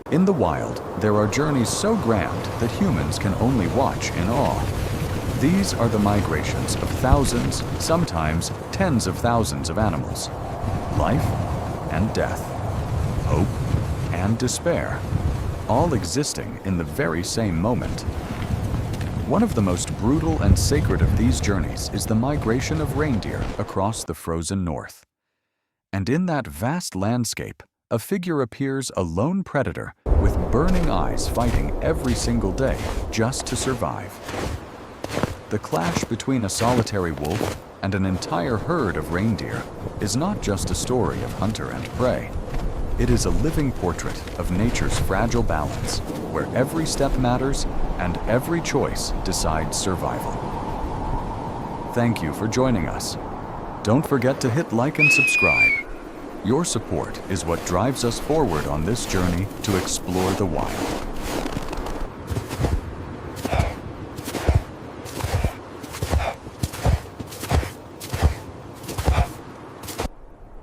In the wild, there are journeys so grand that humans can only watch in awe. These are the migrations of thousands, sometimes tens of thousands of animals. Life and death, hope and despair, all existing in the very same moment. One of the most brutal and sacred of these journeys is the migration of reindeer across the frozen north. And in that vast landscape, a figure appears, a lone predator with burning eyes, fighting every single day just to survive. The clash between a solitary wolf and an entire herd of reindeer is not just a story of hunter and prey. It is a living portrait of nature's fragile balance, where every step matters and every choice decides survival. Thank you for joining us. Don't forget to hit like and subscribe. Your support is what drives us forward on this journey to explore the wild.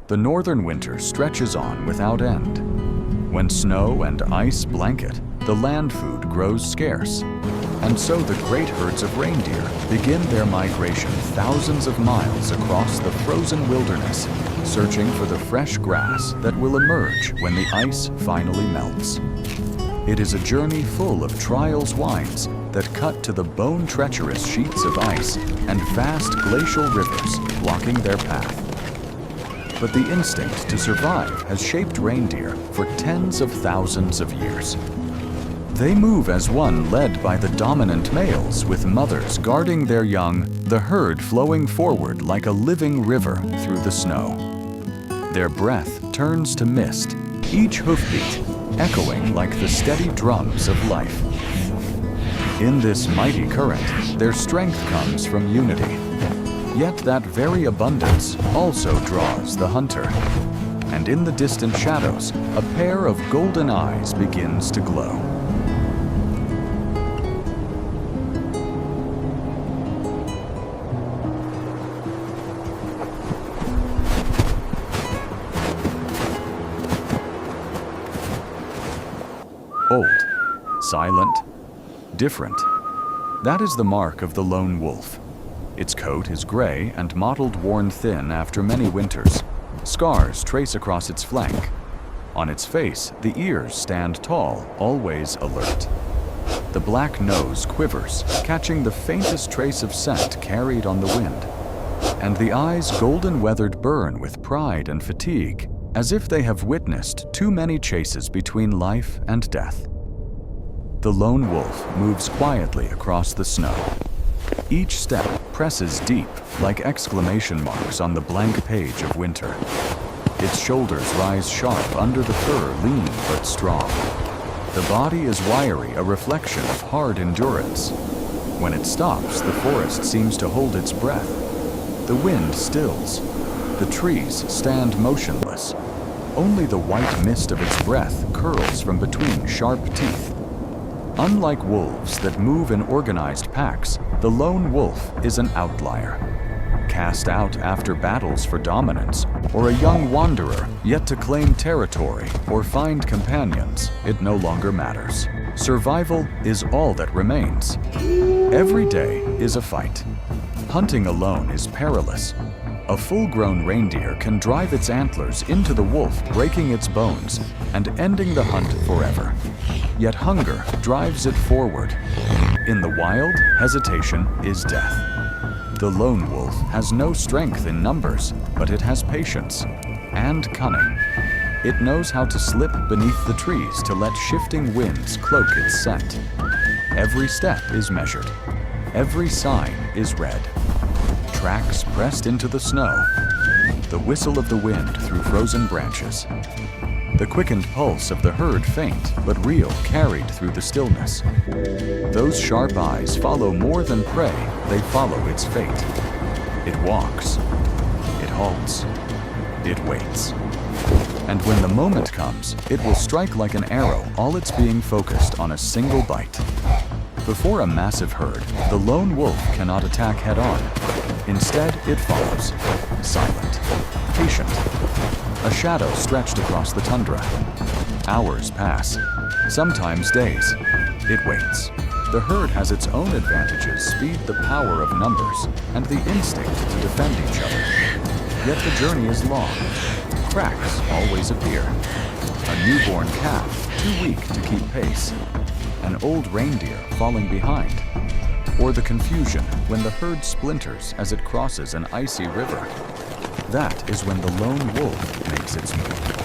The northern winter stretches on without end. When snow and ice blanket, the land food grows scarce. And so the great herds of reindeer begin their migration thousands of miles across the frozen wilderness, searching for the fresh grass that will emerge when the ice finally melts. It is a journey full of trials, winds that cut to the bone-treacherous sheets of ice and vast glacial rivers blocking their path. But the instinct to survive has shaped reindeer for tens of thousands of years. They move as one, led by the dominant males, with mothers guarding their young, the herd flowing forward like a living river through the snow. Their breath turns to mist, each hoofbeat echoing like the steady drums of life. In this mighty current, their strength comes from unity. Yet that very abundance also draws the hunter. And in the distant shadows, a pair of golden eyes begins to glow. Old, silent, different. That is the mark of the lone wolf. Its coat is gray and mottled, worn thin after many winters. Scars trace across its flank. On its face, the ears stand tall, always alert. The black nose quivers, catching the faintest trace of scent carried on the wind. And the eyes golden-weathered burn with pride and fatigue, as if they have witnessed too many chases between life and death. The lone wolf moves quietly across the snow. Each step presses deep, like exclamation marks on the blank page of winter. Its shoulders rise sharp under the fur, lean but strong. The body is wiry, a reflection of hard endurance. When it stops, the forest seems to hold its breath. The wind stills. The trees stand motionless. Only the white mist of its breath curls from between sharp teeth. Unlike wolves that move in organized packs, the lone wolf is an outlier. Cast out after battles for dominance, or a young wanderer yet to claim territory or find companions, it no longer matters. Survival is all that remains. Every day is a fight. Hunting alone is perilous. A full-grown reindeer can drive its antlers into the wolf, breaking its bones and ending the hunt forever. Yet hunger drives it forward. In the wild, hesitation is death. The lone wolf has no strength in numbers, but it has patience and cunning. It knows how to slip beneath the trees to let shifting winds cloak its scent. Every step is measured. Every sign is read. Tracks pressed into the snow. The whistle of the wind through frozen branches. The quickened pulse of the herd, faint but real, carried through the stillness. Those sharp eyes follow more than prey, they follow its fate. It walks. It halts. It waits. And when the moment comes, it will strike like an arrow, all its being focused on a single bite. Before a massive herd, the lone wolf cannot attack head-on. Instead, it follows, silent, patient. A shadow stretched across the tundra. Hours pass, sometimes days. It waits. The herd has its own advantages: speed, the power of numbers, and the instinct to defend each other. Yet the journey is long. Cracks always appear. A newborn calf, too weak to keep pace. An old reindeer falling behind. Or the confusion when the herd splinters as it crosses an icy river. That is when the lone wolf makes its move.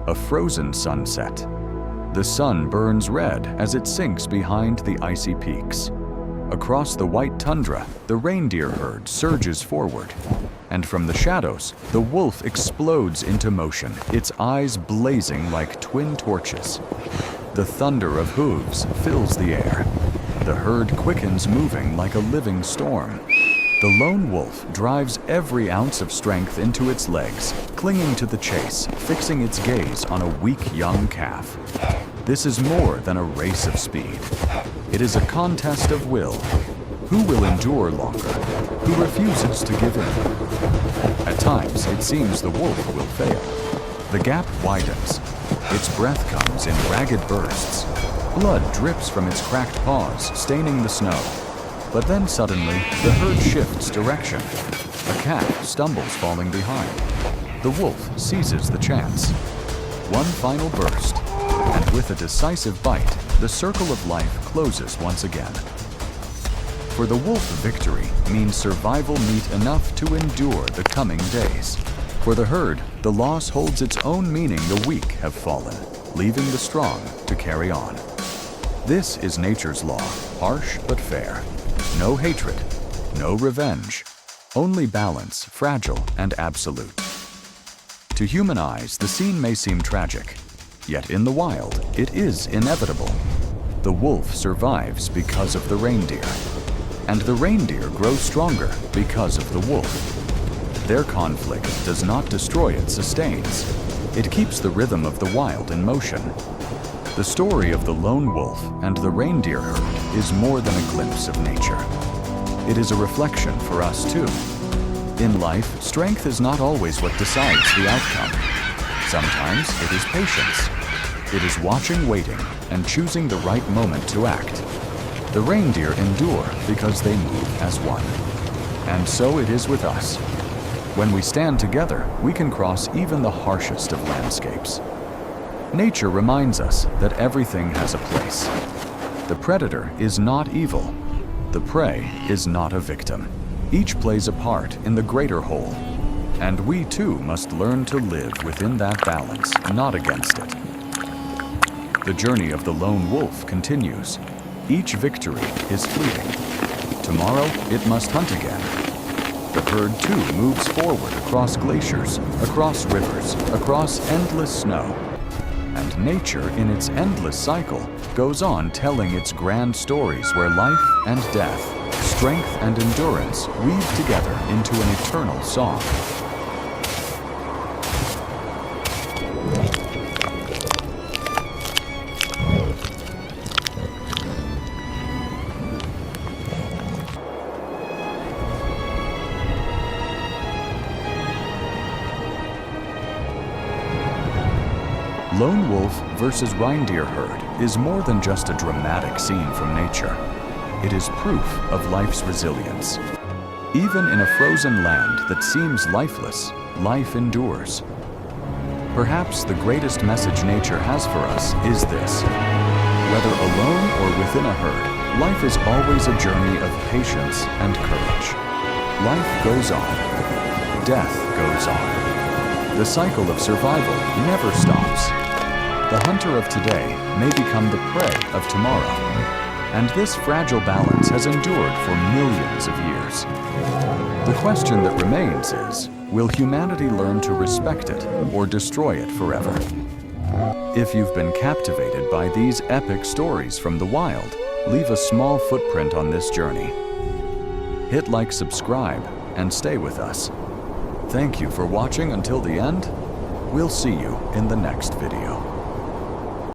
A frozen sunset. The sun burns red as it sinks behind the icy peaks. Across the white tundra, the reindeer herd surges forward. And from the shadows, the wolf explodes into motion, its eyes blazing like twin torches. The thunder of hooves fills the air. The herd quickens, moving like a living storm. The lone wolf drives every ounce of strength into its legs, clinging to the chase, fixing its gaze on a weak young calf. This is more than a race of speed. It is a contest of will. Who will endure longer? Who refuses to give in? At times, it seems the wolf will fail. The gap widens. Its breath comes in ragged bursts. Blood drips from its cracked paws, staining the snow. But then suddenly, the herd shifts direction. A calf stumbles, falling behind. The wolf seizes the chance. One final burst, and with a decisive bite, the circle of life closes once again. For the wolf, victory means survival meat enough to endure the coming days. For the herd, the loss holds its own meaning. The weak have fallen, leaving the strong to carry on. This is nature's law, harsh but fair. No hatred, no revenge, only balance, fragile and absolute. To human eyes, the scene may seem tragic, yet in the wild, it is inevitable. The wolf survives because of the reindeer, and the reindeer grows stronger because of the wolf. Their conflict does not destroy, it sustains. It keeps the rhythm of the wild in motion. The story of the lone wolf and the reindeer herd is more than a glimpse of nature. It is a reflection for us too. In life, strength is not always what decides the outcome. Sometimes it is patience. It is watching, waiting, and choosing the right moment to act. The reindeer endure because they move as one. And so it is with us. When we stand together, we can cross even the harshest of landscapes. Nature reminds us that everything has a place. The predator is not evil. The prey is not a victim. Each plays a part in the greater whole. And we too must learn to live within that balance, not against it. The journey of the lone wolf continues. Each victory is fleeting. Tomorrow it must hunt again. The herd too moves forward across glaciers, across rivers, across endless snow. And nature, in its endless cycle, goes on telling its grand stories where life and death, strength and endurance weave together into an eternal song. Lone wolf versus reindeer herd is more than just a dramatic scene from nature. It is proof of life's resilience. Even in a frozen land that seems lifeless, life endures. Perhaps the greatest message nature has for us is this: whether alone or within a herd, life is always a journey of patience and courage. Life goes on. Death goes on. The cycle of survival never stops. The hunter of today may become the prey of tomorrow. And this fragile balance has endured for millions of years. The question that remains is, will humanity learn to respect it or destroy it forever? If you've been captivated by these epic stories from the wild, leave a small footprint on this journey. Hit like, subscribe, and stay with us. Thank you for watching until the end. We'll see you in the next video.